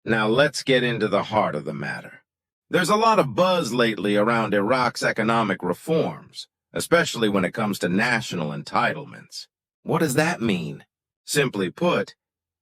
Now let's get into the heart of the matter. There's a lot of buzz lately around Iraq's economic reforms, especially when it comes to national entitlements. What does that mean? Simply put,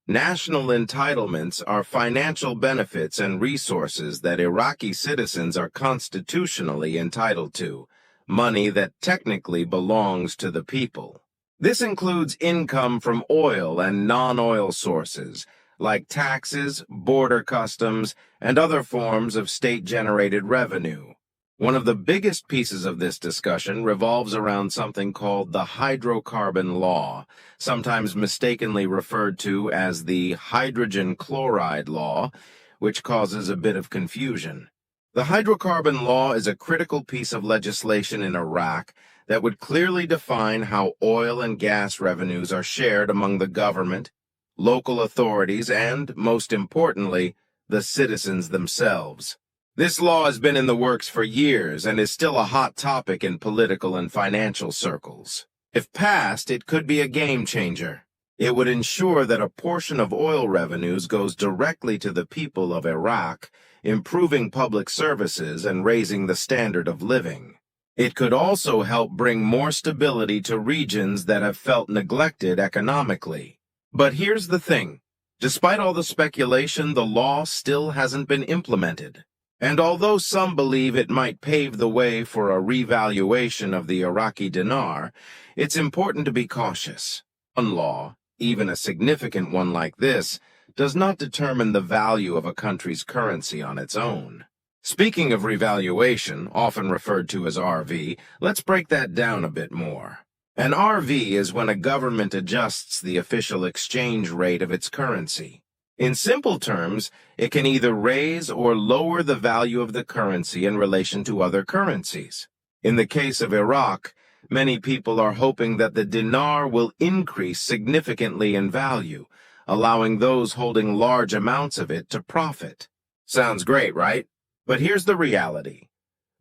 national entitlements are financial benefits and resources that Iraqi citizens are constitutionally entitled to, money that technically belongs to the people. This includes income from oil and non-oil sources, like taxes, border customs, and other forms of state-generated revenue. One of the biggest pieces of this discussion revolves around something called the Hydrocarbon Law, sometimes mistakenly referred to as the Hydrogen Chloride Law, which causes a bit of confusion. The Hydrocarbon Law is a critical piece of legislation in Iraq that would clearly define how oil and gas revenues are shared among the government, local authorities, and, most importantly, the citizens themselves. This law has been in the works for years and is still a hot topic in political and financial circles. If passed, it could be a game changer. It would ensure that a portion of oil revenues goes directly to the people of Iraq, improving public services and raising the standard of living. It could also help bring more stability to regions that have felt neglected economically. But here's the thing. Despite all the speculation, the law still hasn't been implemented. And although some believe it might pave the way for a revaluation of the Iraqi dinar, it's important to be cautious. One law, even a significant one like this, does not determine the value of a country's currency on its own. Speaking of revaluation, often referred to as RV, let's break that down a bit more. An RV is when a government adjusts the official exchange rate of its currency. In simple terms, it can either raise or lower the value of the currency in relation to other currencies. In the case of Iraq, many people are hoping that the dinar will increase significantly in value, allowing those holding large amounts of it to profit. Sounds great, right? But here's the reality.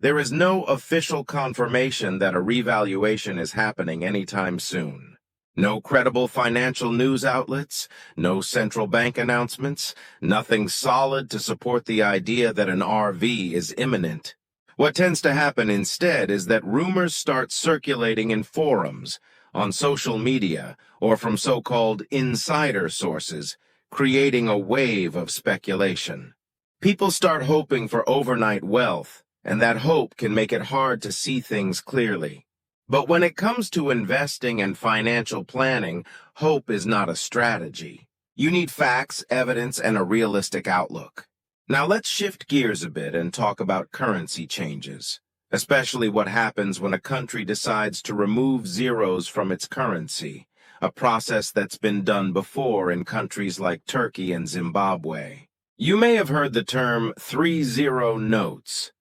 There is no official confirmation that a revaluation is happening anytime soon. No credible financial news outlets, no central bank announcements, nothing solid to support the idea that an RV is imminent. What tends to happen instead is that rumors start circulating in forums, on social media, or from so-called insider sources, creating a wave of speculation. People start hoping for overnight wealth, and that hope can make it hard to see things clearly. But when it comes to investing and financial planning, hope is not a strategy. You need facts, evidence, and a realistic outlook. Now let's shift gears a bit and talk about currency changes, especially what happens when a country decides to remove zeros from its currency, a process that's been done before in countries like Turkey and Zimbabwe. You may have heard the term 3-0 notes.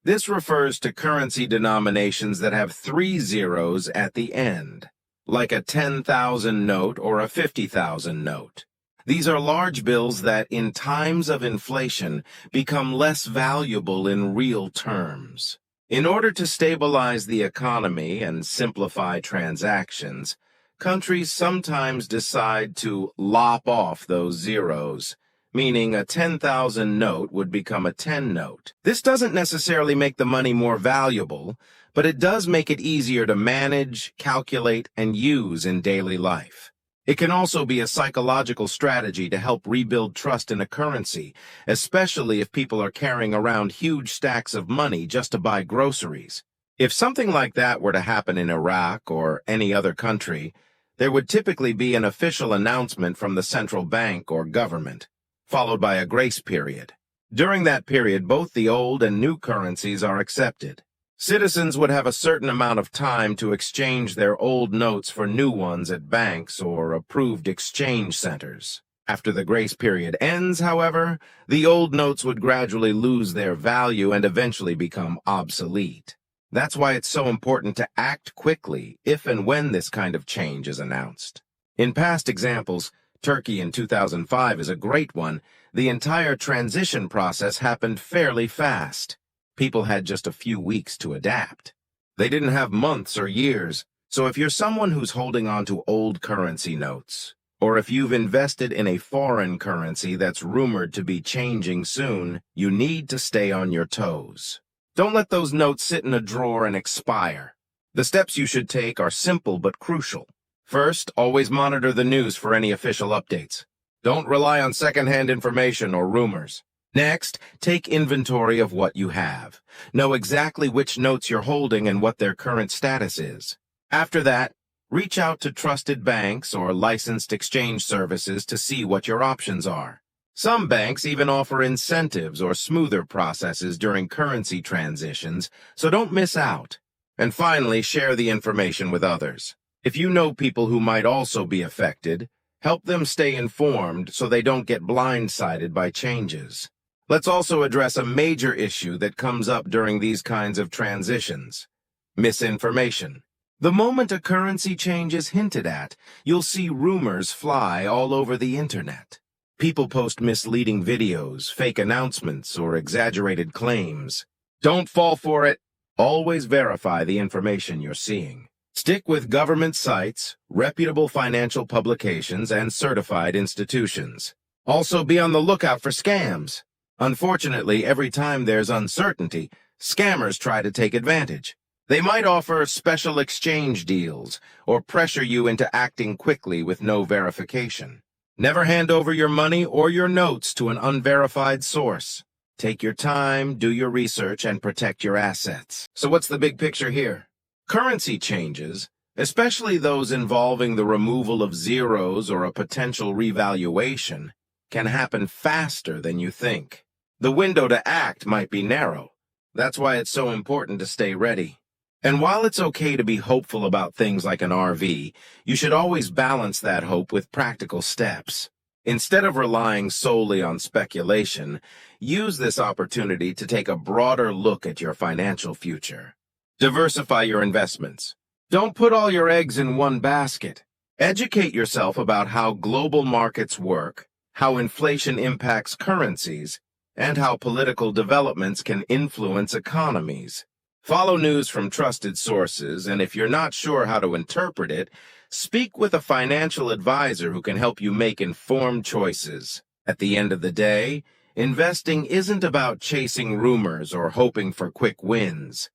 This refers to currency denominations that have 3 zeros at the end, like a 10,000 note or a 50,000 note. These are large bills that, in times of inflation, become less valuable in real terms. In order to stabilize the economy and simplify transactions, countries sometimes decide to lop off those zeros, meaning a 10,000 note would become a 10 note. This doesn't necessarily make the money more valuable, but it does make it easier to manage, calculate, and use in daily life. It can also be a psychological strategy to help rebuild trust in a currency, especially if people are carrying around huge stacks of money just to buy groceries. If something like that were to happen in Iraq or any other country, there would typically be an official announcement from the central bank or government, followed by a grace period. During that period, both the old and new currencies are accepted. Citizens would have a certain amount of time to exchange their old notes for new ones at banks or approved exchange centers. After the grace period ends, however, the old notes would gradually lose their value and eventually become obsolete. That's why it's so important to act quickly if and when this kind of change is announced. In past examples, Turkey in 2005 is a great one. The entire transition process happened fairly fast. People had just a few weeks to adapt. They didn't have months or years, so if you're someone who's holding on to old currency notes, Or if you've invested in a foreign currency that's rumored to be changing soon, you need to stay on your toes. Don't let those notes sit in a drawer and expire. The steps you should take are simple but crucial. First, always monitor the news for any official updates. Don't rely on secondhand information or rumors. Next, take inventory of what you have. Know exactly which notes you're holding and what their current status is. After that, reach out to trusted banks or licensed exchange services to see what your options are. Some banks even offer incentives or smoother processes during currency transitions, so don't miss out. And finally, share the information with others. If you know people who might also be affected, help them stay informed so they don't get blindsided by changes. Let's also address a major issue that comes up during these kinds of transitions: misinformation. The moment a currency change is hinted at, you'll see rumors fly all over the internet. People post misleading videos, fake announcements, or exaggerated claims. Don't fall for it. Always verify the information you're seeing. Stick with government sites, reputable financial publications, and certified institutions. Also, be on the lookout for scams. Unfortunately, every time there's uncertainty, scammers try to take advantage. They might offer special exchange deals or pressure you into acting quickly with no verification. Never hand over your money or your notes to an unverified source. Take your time, do your research, and protect your assets. So what's the big picture here? Currency changes, especially those involving the removal of zeros or a potential revaluation, can happen faster than you think. The window to act might be narrow. That's why it's so important to stay ready. And while it's okay to be hopeful about things like an RV, you should always balance that hope with practical steps. Instead of relying solely on speculation, use this opportunity to take a broader look at your financial future. Diversify your investments. Don't put all your eggs in one basket. Educate yourself about how global markets work, how inflation impacts currencies, and how political developments can influence economies. Follow news from trusted sources, and if you're not sure how to interpret it, speak with a financial advisor who can help you make informed choices. At the end of the day, investing isn't about chasing rumors or hoping for quick wins.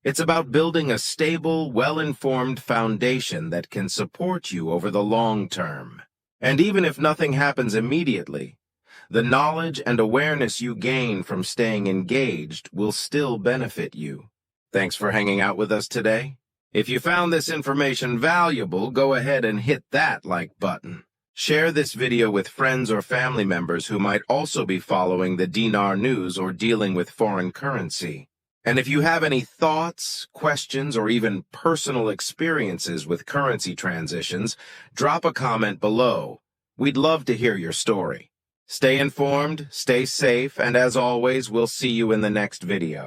It's about building a stable, well-informed foundation that can support you over the long term. And even if nothing happens immediately, the knowledge and awareness you gain from staying engaged will still benefit you. Thanks for hanging out with us today. If you found this information valuable, go ahead and hit that like button. Share this video with friends or family members who might also be following the dinar news or dealing with foreign currency. And if you have any thoughts, questions, or even personal experiences with currency transitions, drop a comment below. We'd love to hear your story. Stay informed, stay safe, and as always, we'll see you in the next video.